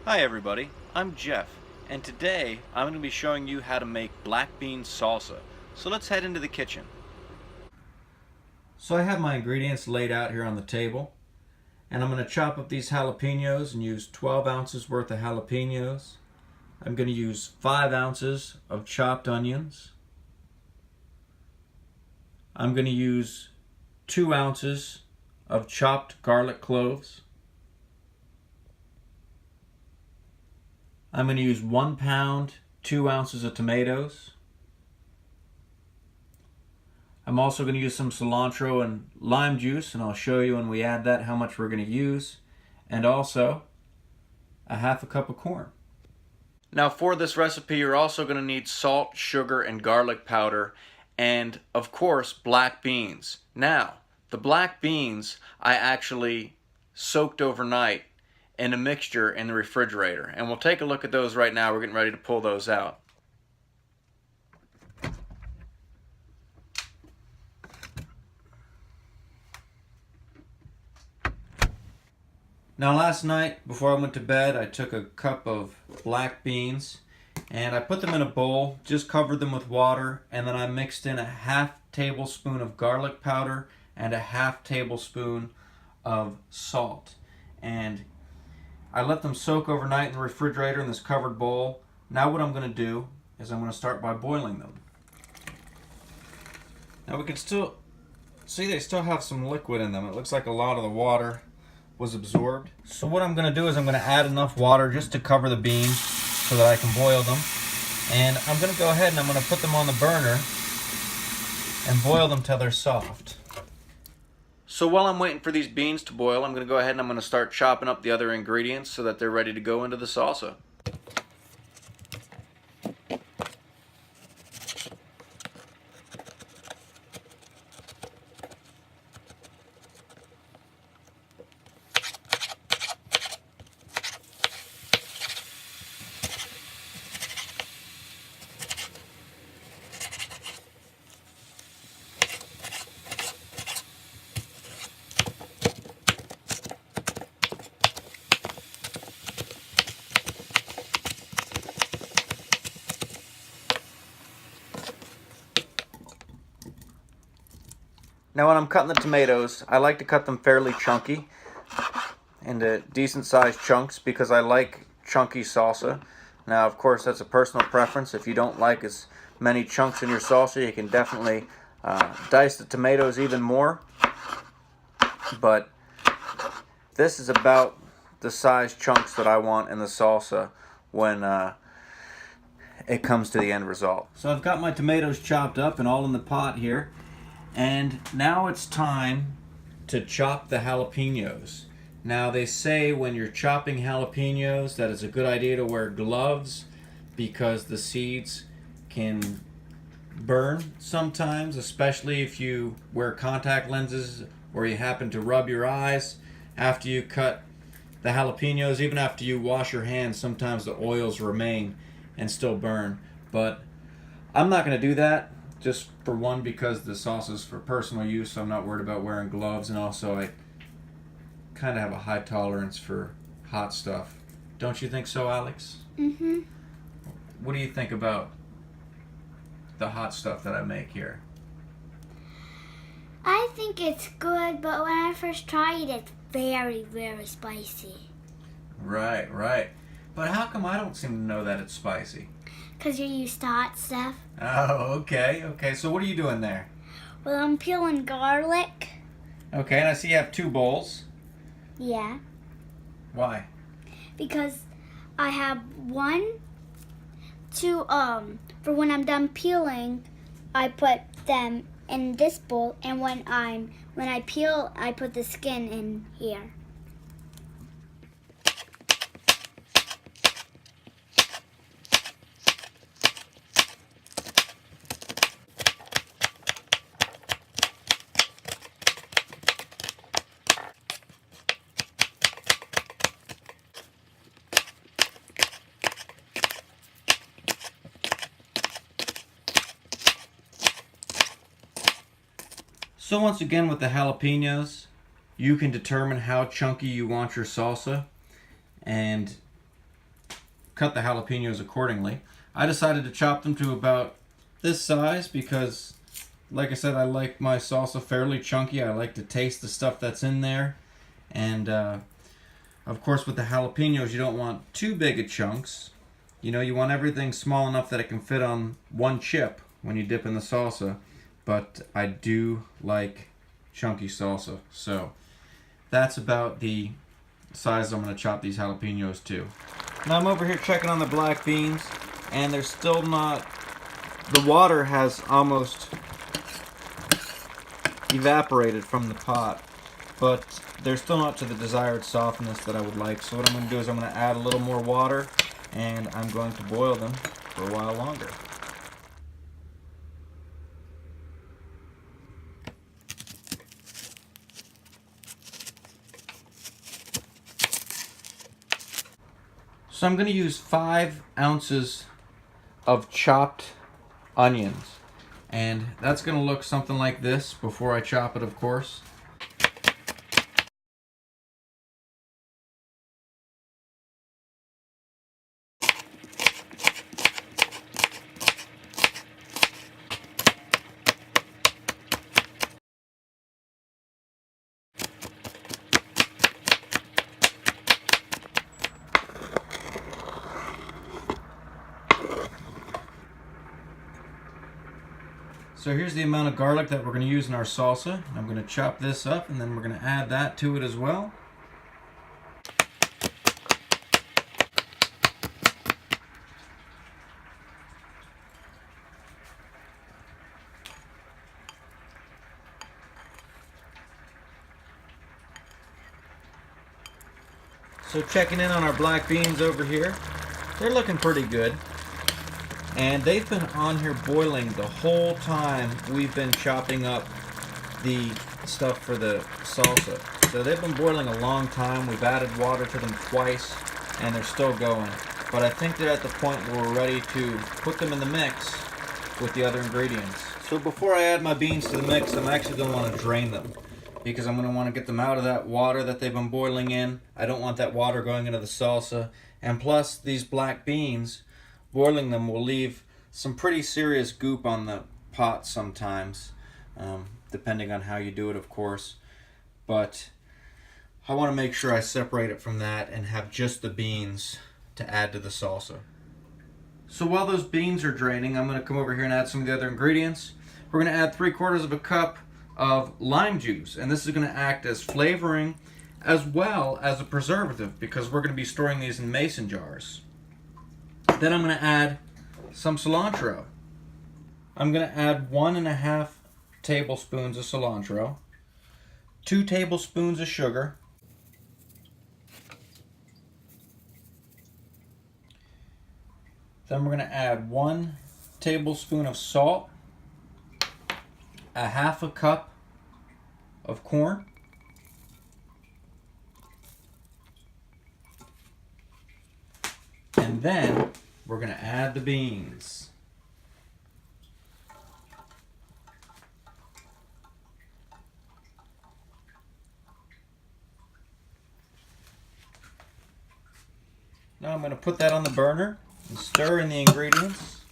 Hi everybody, I'm Jeff, and today I'm going to be showing you how to make black bean salsa. So let's head into the kitchen. So I have my ingredients laid out here on the table, and I'm going to chop up these jalapenos and use 12 ounces worth of jalapenos. I'm going to use 5 ounces of chopped onions. I'm going to use 2 ounces of chopped garlic cloves. I'm going to use 1 pound, 2 ounces of tomatoes. I'm also going to use some cilantro and lime juice, and I'll show you when we add that how much we're going to use. And also a half a cup of corn. Now for this recipe you're also going to need salt, sugar, and garlic powder, and of course black beans. Now the black beans I actually soaked overnight in a mixture in the refrigerator, and we'll take a look at those right now. We're getting ready to pull those out. Now last night before I went to bed I took a cup of black beans and I put them in a bowl, just covered them with water, and then I mixed in a half tablespoon of garlic powder and a half tablespoon of salt, and I let them soak overnight in the refrigerator in this covered bowl. Now what I'm going to do is I'm going to start by boiling them. Now we can still see they still have some liquid in them. It looks like a lot of the water was absorbed. So what I'm going to do is I'm going to add enough water just to cover the beans so that I can boil them. And I'm going to go ahead and I'm going to put them on the burner and boil them till they're soft. So while I'm waiting for these beans to boil, I'm going to go ahead and I'm going to start chopping up the other ingredients so that they're ready to go into the salsa. Now when I'm cutting the tomatoes, I like to cut them fairly chunky into decent sized chunks because I like chunky salsa. Now of course that's a personal preference. If you don't like as many chunks in your salsa, you can definitely dice the tomatoes even more. But this is about the size chunks that I want in the salsa when it comes to the end result. So I've got my tomatoes chopped up and all in the pot here. And now it's time to chop the jalapenos. Now they say when you're chopping jalapenos that it's a good idea to wear gloves because the seeds can burn sometimes, especially if you wear contact lenses or you happen to rub your eyes after you cut the jalapenos. Even after you wash your hands, sometimes the oils remain and still burn. But I'm not going to do that. Just for one, because the sauce is for personal use, so I'm not worried about wearing gloves, and also I kind of have a high tolerance for hot stuff. Don't you think so, Alex? Mm-hmm. What do you think about the hot stuff that I make here? I think it's good, but when I first tried it, it's very, very spicy. Right, right. But how come I don't seem to know that it's spicy? Because you're used to hot stuff. Oh, okay, okay. So what are you doing there? Well, I'm peeling garlic. Okay, and I see you have 2 bowls. Yeah. Why? Because I have one to, for when I'm done peeling, I put them in this bowl, and when I peel, I put the skin in here. So once again with the jalapenos, you can determine how chunky you want your salsa, and cut the jalapenos accordingly. I decided to chop them to about this size because, like I said, I like my salsa fairly chunky. I like to taste the stuff that's in there. And of course, with the jalapenos, you don't want too big of chunks. You know, you want everything small enough that it can fit on one chip when you dip in the salsa. But I do like chunky salsa. So that's about the size I'm going to chop these jalapenos to. Now I'm over here checking on the black beans, and they're still not, the water has almost evaporated from the pot, but they're still not to the desired softness that I would like. So what I'm going to do is I'm going to add a little more water, and I'm going to boil them for a while longer. So I'm going to use 5 ounces of chopped onions. And that's going to look something like this before I chop it, of course. So here's the amount of garlic that we're going to use in our salsa. I'm going to chop this up, and then we're going to add that to it as well. So checking in on our black beans over here. They're looking pretty good. And they've been on here boiling the whole time we've been chopping up the stuff for the salsa. So they've been boiling a long time. We've added water to them twice, and they're still going. But I think they're at the point where we're ready to put them in the mix with the other ingredients. So before I add my beans to the mix, I'm actually going to want to drain them, because I'm going to want to get them out of that water that they've been boiling in. I don't want that water going into the salsa. And plus, these black beans, boiling them will leave some pretty serious goop on the pot sometimes, depending on how you do it, of course. But I want to make sure I separate it from that and have just the beans to add to the salsa. So while those beans are draining, I'm going to come over here and add some of the other ingredients. We're going to add 3/4 of a cup of lime juice, and this is going to act as flavoring as well as a preservative, because we're going to be storing these in mason jars. Then I'm going to add some cilantro. I'm going to add 1.5 tablespoons of cilantro, 2 tablespoons of sugar, then we're going to add 1 tablespoon of salt, 1/2 cup of corn, and then we're going to add the beans. Now I'm going to put that on the burner and stir in the ingredients,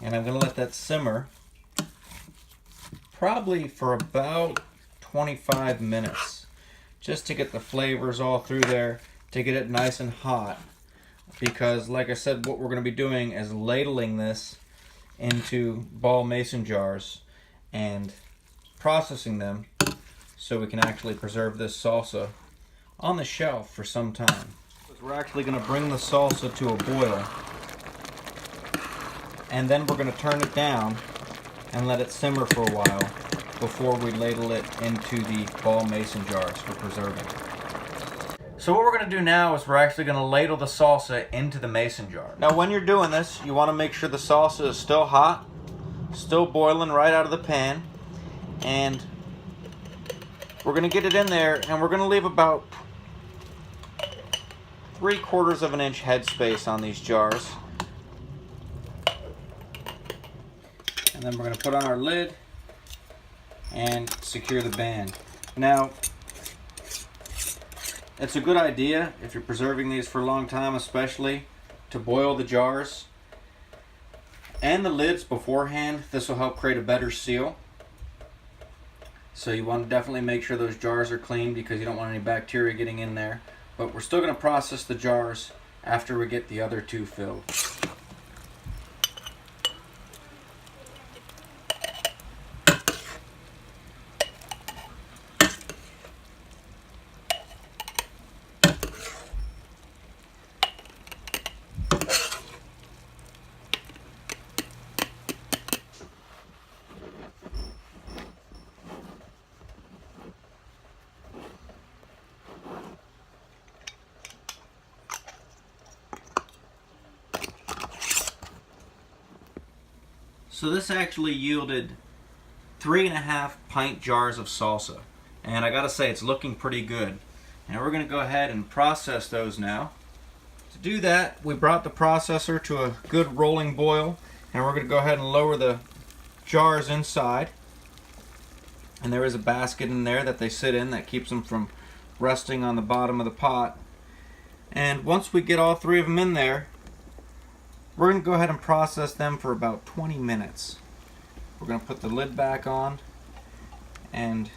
and I'm going to let that simmer probably for about 25 minutes, just to get the flavors all through there, to get it nice and hot. Because, like I said, what we're going to be doing is ladling this into ball mason jars and processing them so we can actually preserve this salsa on the shelf for some time. We're actually going to bring the salsa to a boil, and then we're going to turn it down and let it simmer for a while before we ladle it into the ball mason jars for preserving. So what we're going to do now is we're actually going to ladle the salsa into the mason jar. Now when you're doing this, you want to make sure the salsa is still hot, still boiling right out of the pan, and we're going to get it in there, and we're going to leave about 3/4 of an inch headspace on these jars. And then we're going to put on our lid and secure the band. Now, it's a good idea if you're preserving these for a long time, especially to boil the jars and the lids beforehand. This will help create a better seal. So you want to definitely make sure those jars are clean because you don't want any bacteria getting in there. But we're still going to process the jars after we get the other two filled. So this actually yielded 3.5 pint jars of salsa. And I gotta say, it's looking pretty good. And we're gonna go ahead and process those now. To do that, we brought the processor to a good rolling boil, and we're gonna go ahead and lower the jars inside. And there is a basket in there that they sit in that keeps them from resting on the bottom of the pot. And once we get all three of them in there, we're going to go ahead and process them for about 20 minutes. We're going to put the lid back on and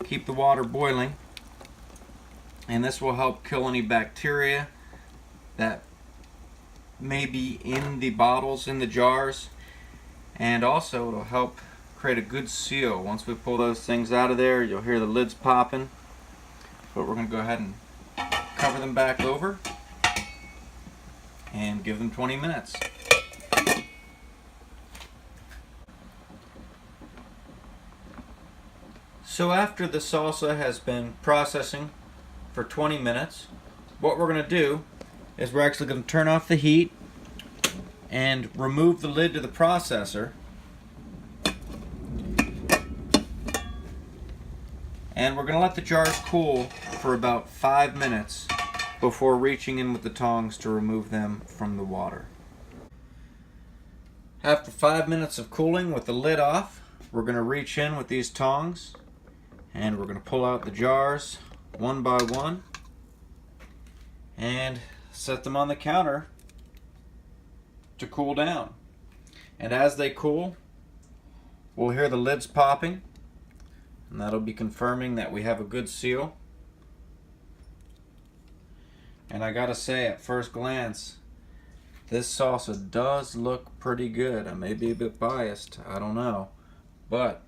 keep the water boiling. And this will help kill any bacteria that may be in the bottles, in the jars. And also it'll help create a good seal. Once we pull those things out of there, you'll hear the lids popping. But we're going to go ahead and cover them back over and give them 20 minutes. So after the salsa has been processing for 20 minutes, what we're going to do is we're actually going to turn off the heat and remove the lid to the processor. And we're going to let the jars cool for about 5 minutes before reaching in with the tongs to remove them from the water. After 5 minutes of cooling with the lid off, we're going to reach in with these tongs and we're going to pull out the jars one by one and set them on the counter to cool down. And as they cool, we'll hear the lids popping, and that'll be confirming that we have a good seal. And I gotta say, at first glance, this salsa does look pretty good. I may be a bit biased, I don't know, but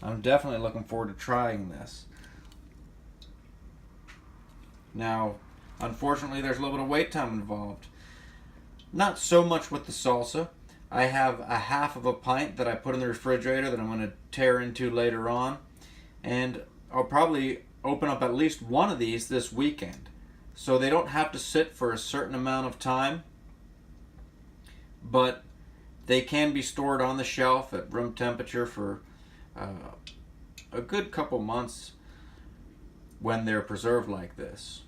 I'm definitely looking forward to trying this. Now, unfortunately, there's a little bit of wait time involved. Not so much with the salsa. I have a half of a pint that I put in the refrigerator that I'm going to tear into later on, and I'll probably open up at least one of these this weekend. So they don't have to sit for a certain amount of time, but they can be stored on the shelf at room temperature for a good couple months when they're preserved like this.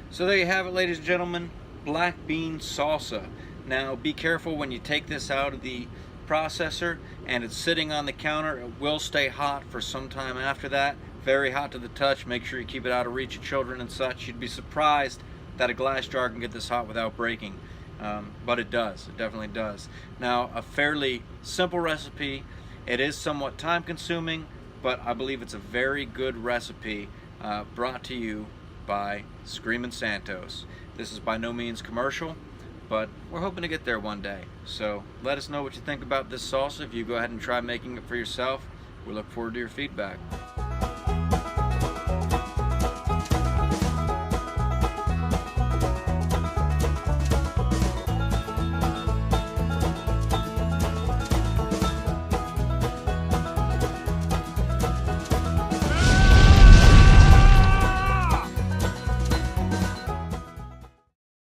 So there you have it, ladies and gentlemen, black bean salsa. Now be careful when you take this out of the processor and it's sitting on the counter. It will stay hot for some time after that. Very hot to the touch. Make sure you keep it out of reach of children and such. You'd be surprised that a glass jar can get this hot without breaking. But it does. It definitely does. Now, a fairly simple recipe. It is somewhat time consuming, but I believe it's a very good recipe brought to you by Screamin Santos. This is by no means commercial, but we're hoping to get there one day. So let us know what you think about this salsa. If you go ahead and try making it for yourself, we look forward to your feedback.